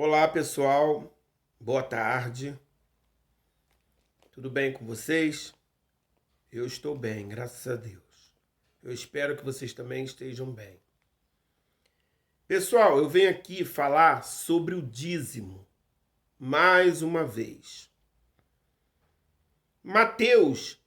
Olá, pessoal. Boa tarde. Tudo bem com vocês? Eu estou bem, graças a Deus. Eu espero que vocês também estejam bem. Pessoal, eu venho aqui falar sobre o dízimo, mais uma vez. Mateus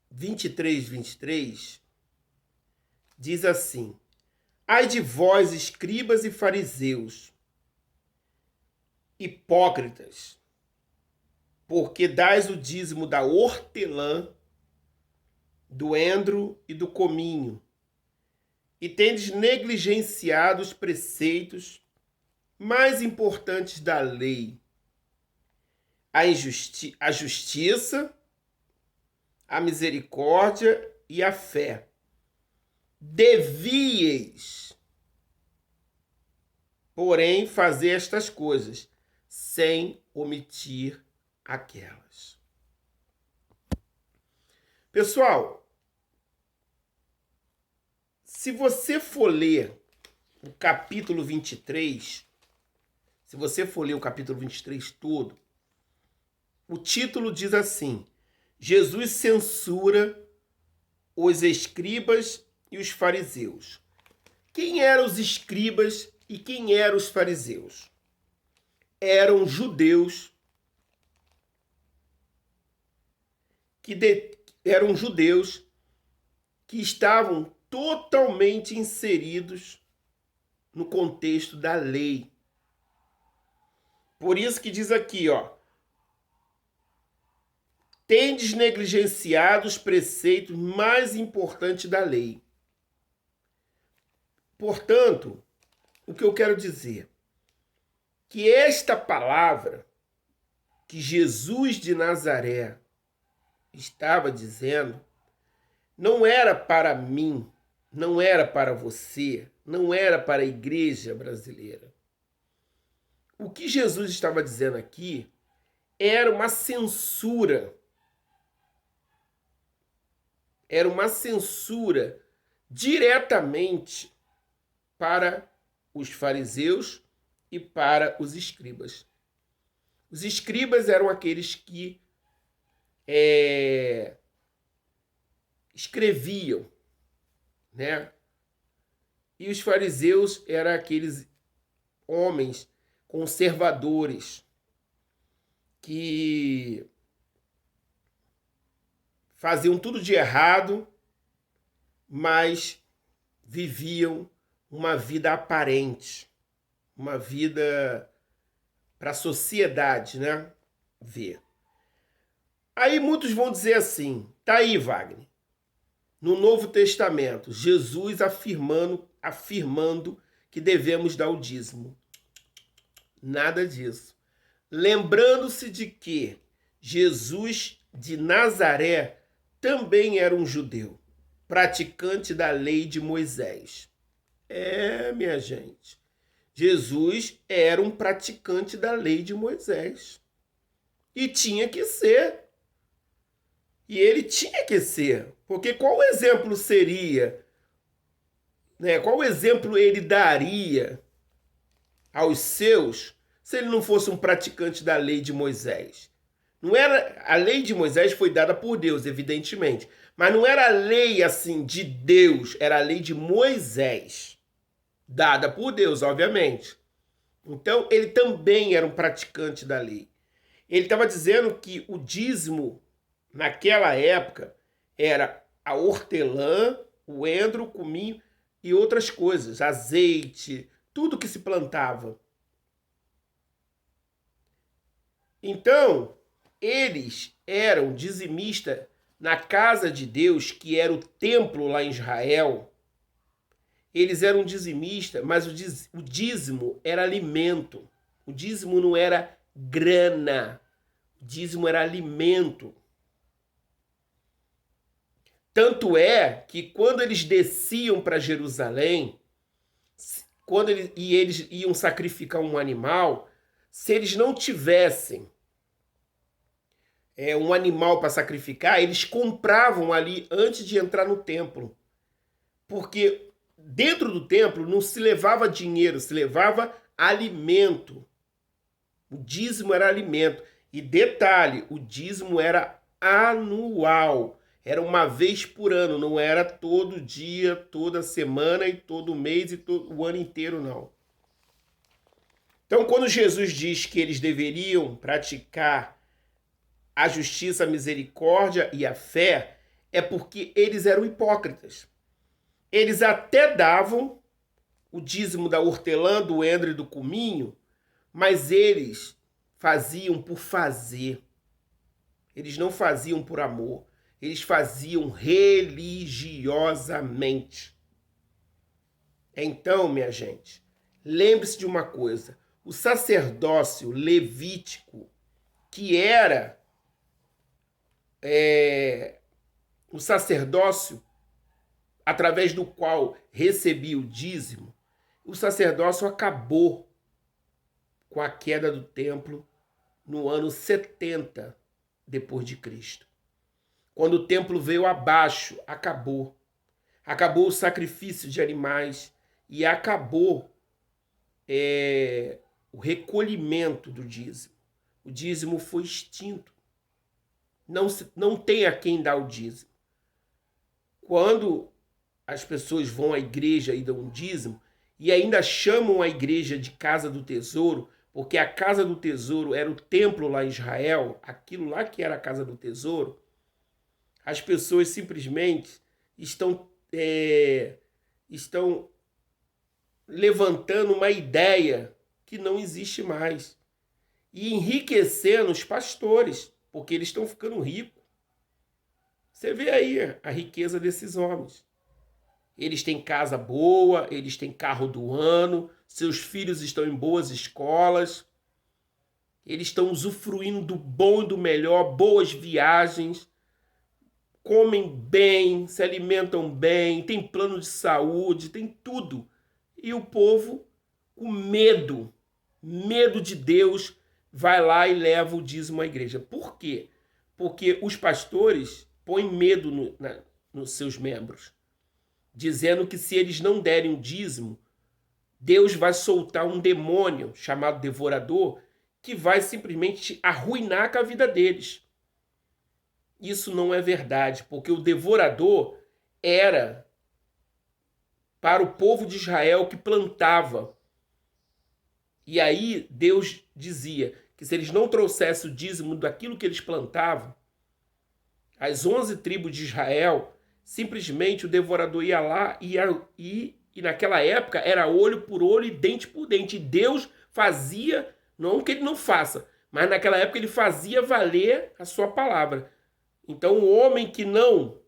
23 diz assim: Ai de vós, escribas e fariseus, hipócritas, porque dais o dízimo da hortelã, do endro e do cominho, e tendes negligenciado os preceitos mais importantes da lei, a justiça, a misericórdia e a fé. Devieis, porém, fazer estas coisas, sem omitir aquelas. Pessoal, se você for ler o capítulo 23, se você for ler o capítulo 23 todo, o título diz assim: Jesus censura os escribas e os fariseus. Quem eram os escribas e quem eram os fariseus? Eram judeus que estavam totalmente inseridos no contexto da lei. Por isso que diz aqui, tendes negligenciado os preceitos mais importantes da lei. Portanto, o que eu quero dizer? Que esta palavra que Jesus de Nazaré estava dizendo não era para mim, não era para você, não era para a igreja brasileira. O que Jesus estava dizendo aqui era uma censura. Era uma censura diretamente para os fariseus e para os escribas. Os escribas eram aqueles que escreviam, né? E os fariseus eram aqueles homens conservadores que faziam tudo de errado, mas viviam uma vida aparente, uma vida para a sociedade, né? Ver. Aí muitos vão dizer assim, tá aí, Wagner, no Novo Testamento, Jesus afirmando que devemos dar o dízimo. Nada disso. Lembrando-se de que Jesus de Nazaré também era um judeu, praticante da lei de Moisés. Minha gente, Jesus era um praticante da lei de Moisés. E tinha que ser. E ele tinha que ser. Porque qual exemplo seria, né? Qual exemplo ele daria aos seus se ele não fosse um praticante da lei de Moisés? Não era, a lei de Moisés foi dada por Deus, evidentemente, mas não era a lei assim de Deus, era a lei de Moisés, dada por Deus, obviamente. Então, ele também era um praticante da lei. Ele estava dizendo que o dízimo, naquela época, era a hortelã, o endro, o cominho e outras coisas, azeite, tudo que se plantava. Então, eles eram dizimistas na casa de Deus, que era o templo lá em Israel. Eles eram dizimistas, mas o dízimo era alimento. O dízimo não era grana. O dízimo era alimento. Tanto é que quando eles desciam para Jerusalém, eles iam sacrificar um animal, se eles não tivessem um animal para sacrificar, eles compravam ali antes de entrar no templo. Porque dentro do templo não se levava dinheiro, se levava alimento. O dízimo era alimento. E detalhe, o dízimo era anual. Era uma vez por ano, não era todo dia, toda semana e todo mês e todo o ano inteiro, não. Então, quando Jesus diz que eles deveriam praticar a justiça, a misericórdia e a fé, é porque eles eram hipócritas. Eles até davam o dízimo da hortelã, do endro e do cominho, mas eles faziam por fazer. Eles não faziam por amor. Eles faziam religiosamente. Então, minha gente, lembre-se de uma coisa. O sacerdócio levítico, que era o sacerdócio através do qual recebia o dízimo, o sacerdócio acabou com a queda do templo no ano 70 depois de Cristo. Quando o templo veio abaixo, acabou. Acabou o sacrifício de animais e acabou o recolhimento do dízimo. O dízimo foi extinto. Não tem a quem dar o dízimo. Quando as pessoas vão à igreja e dão um dízimo, e ainda chamam a igreja de casa do tesouro, porque a casa do tesouro era o templo lá em Israel, aquilo lá que era a casa do tesouro, as pessoas simplesmente estão levantando uma ideia que não existe mais e enriquecendo os pastores, porque eles estão ficando ricos. Você vê aí a riqueza desses homens. Eles têm casa boa, eles têm carro do ano, seus filhos estão em boas escolas, eles estão usufruindo do bom e do melhor, boas viagens, comem bem, se alimentam bem, tem plano de saúde, tem tudo. E o povo, com medo de Deus, vai lá e leva o dízimo à igreja. Por quê? Porque os pastores põem medo nos seus membros, dizendo que se eles não derem o dízimo, Deus vai soltar um demônio chamado devorador que vai simplesmente arruinar com a vida deles. Isso não é verdade, porque o devorador era para o povo de Israel que plantava. E aí Deus dizia que se eles não trouxessem o dízimo daquilo que eles plantavam, as 11 tribos de Israel, simplesmente o devorador ia lá e naquela época era olho por olho e dente por dente. E Deus fazia, não que ele não faça, mas naquela época ele fazia valer a sua palavra. Então o homem que não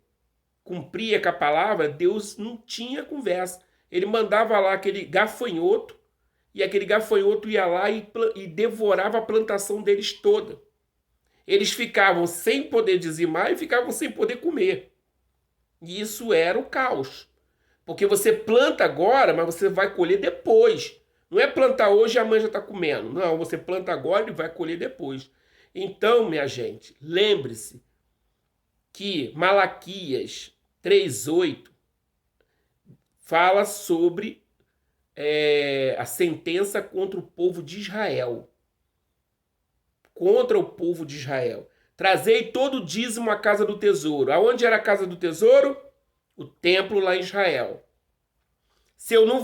cumpria com a palavra, Deus não tinha conversa. Ele mandava lá aquele gafanhoto, e aquele gafanhoto ia lá e devorava a plantação deles toda. Eles ficavam sem poder dizimar e ficavam sem poder comer. E isso era o caos. Porque você planta agora, mas você vai colher depois. Não é plantar hoje e amanhã já está comendo. Não, você planta agora e vai colher depois. Então, minha gente, lembre-se que Malaquias 3:8 fala sobre a sentença contra o povo de Israel. Contra o povo de Israel. Trazei todo o dízimo à casa do tesouro. Aonde era a casa do tesouro? O templo lá em Israel. Se eu não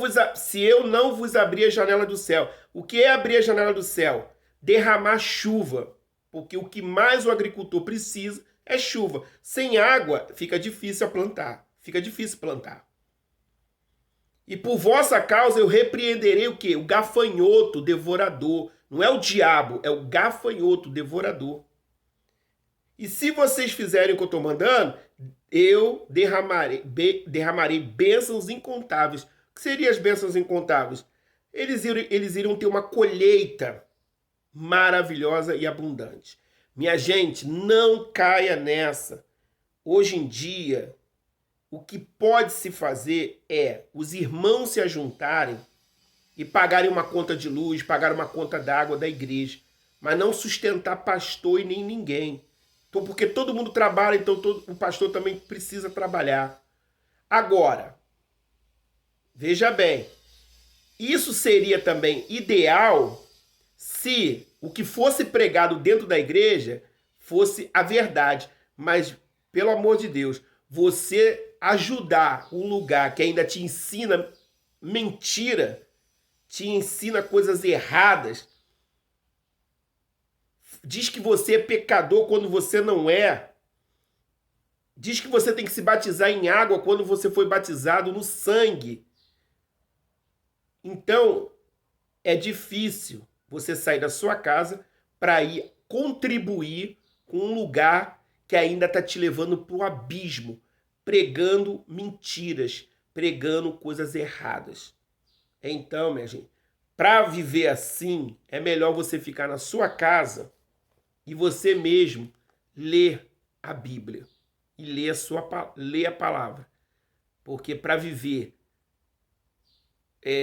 vos abrir a janela do céu. O que é abrir a janela do céu? Derramar chuva. Porque o que mais o agricultor precisa é chuva. Sem água, fica difícil plantar. E por vossa causa eu repreenderei o quê? O gafanhoto devorador. Não é o diabo, é o gafanhoto devorador. E se vocês fizerem o que eu estou mandando, eu derramarei bênçãos incontáveis. O que seriam as bênçãos incontáveis? Eles iriam ter uma colheita maravilhosa e abundante. Minha gente, não caia nessa. Hoje em dia, o que pode se fazer é os irmãos se ajuntarem e pagarem uma conta de luz, pagar uma conta d'água da igreja, mas não sustentar pastor e nem ninguém. Então, porque todo mundo trabalha, então o pastor também precisa trabalhar. Agora, Veja bem, isso seria também ideal se o que fosse pregado dentro da igreja fosse a verdade. Mas, pelo amor de Deus, você ajudar um lugar que ainda te ensina mentira, te ensina coisas erradas, diz que você é pecador quando você não é, diz que você tem que se batizar em água quando você foi batizado no sangue. Então, é difícil você sair da sua casa para ir contribuir com um lugar que ainda está te levando para o abismo, pregando mentiras, pregando coisas erradas. Então, minha gente, para viver assim, é melhor você ficar na sua casa e você mesmo ler a Bíblia e ler a palavra. Porque para viver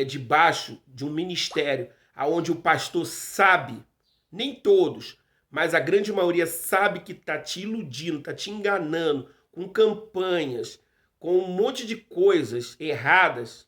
debaixo de um ministério onde o pastor sabe, nem todos, mas a grande maioria sabe que está te iludindo, está te enganando, com campanhas, com um monte de coisas erradas,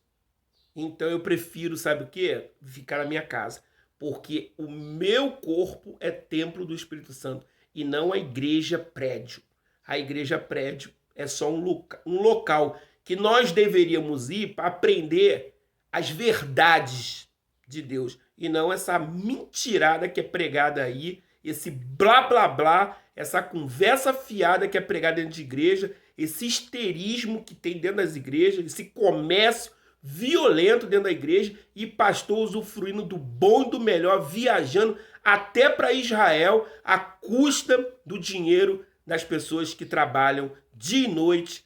então eu prefiro, sabe o quê? Ficar na minha casa. Porque o meu corpo é templo do Espírito Santo e não a igreja prédio. A igreja prédio é só um local que nós deveríamos ir para aprender as verdades de Deus e não essa mentirada que é pregada aí, esse blá blá blá, essa conversa fiada que é pregada dentro de igreja, esse histerismo que tem dentro das igrejas, esse comércio violento dentro da igreja e pastor usufruindo do bom e do melhor, viajando até para Israel à custa do dinheiro das pessoas que trabalham dia e noite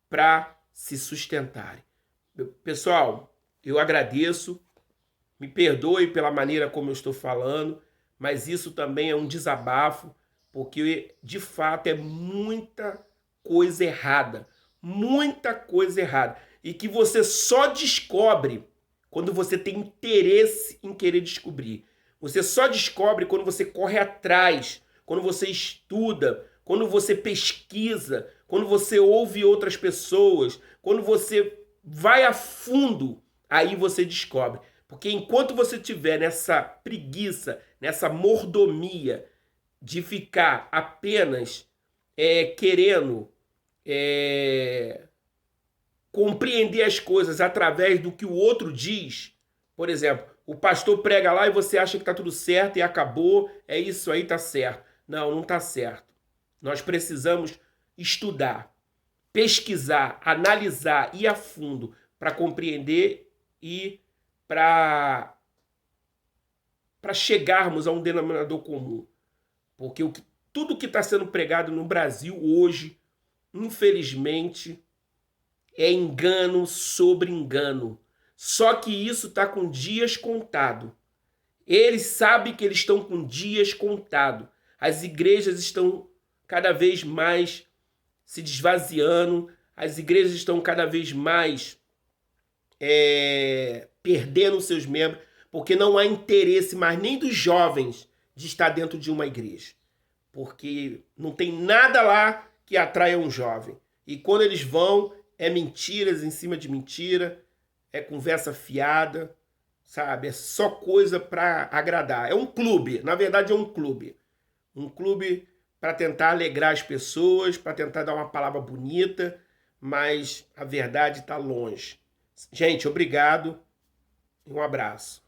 para se sustentarem. Pessoal, eu agradeço, me perdoe pela maneira como eu estou falando, mas isso também é um desabafo, porque de fato é muita coisa errada, e que você só descobre quando você tem interesse em querer descobrir. Você só descobre quando você corre atrás, quando você estuda, quando você pesquisa, quando você ouve outras pessoas, quando você vai a fundo, aí você descobre. Porque enquanto você estiver nessa preguiça, nessa mordomia de ficar apenas querendo compreender as coisas através do que o outro diz, por exemplo, o pastor prega lá e você acha que está tudo certo e acabou, é isso aí, está certo. Não, não está certo. Nós precisamos estudar, pesquisar, analisar, ir a fundo para compreender e para chegarmos a um denominador comum. Porque tudo que está sendo pregado no Brasil hoje, infelizmente, é engano sobre engano. Só que isso está com dias contados. Eles sabem que eles estão com dias contados. As igrejas estão cada vez mais se desvaziando, as igrejas estão cada vez mais perdendo seus membros, porque não há interesse mais nem dos jovens de estar dentro de uma igreja. Porque não tem nada lá que atraia um jovem. E quando eles vão, é mentiras em cima de mentira, é conversa fiada, sabe? É só coisa para agradar. É um clube, na verdade é um clube. Um clube para tentar alegrar as pessoas, para tentar dar uma palavra bonita, mas a verdade está longe. Gente, obrigado e um abraço.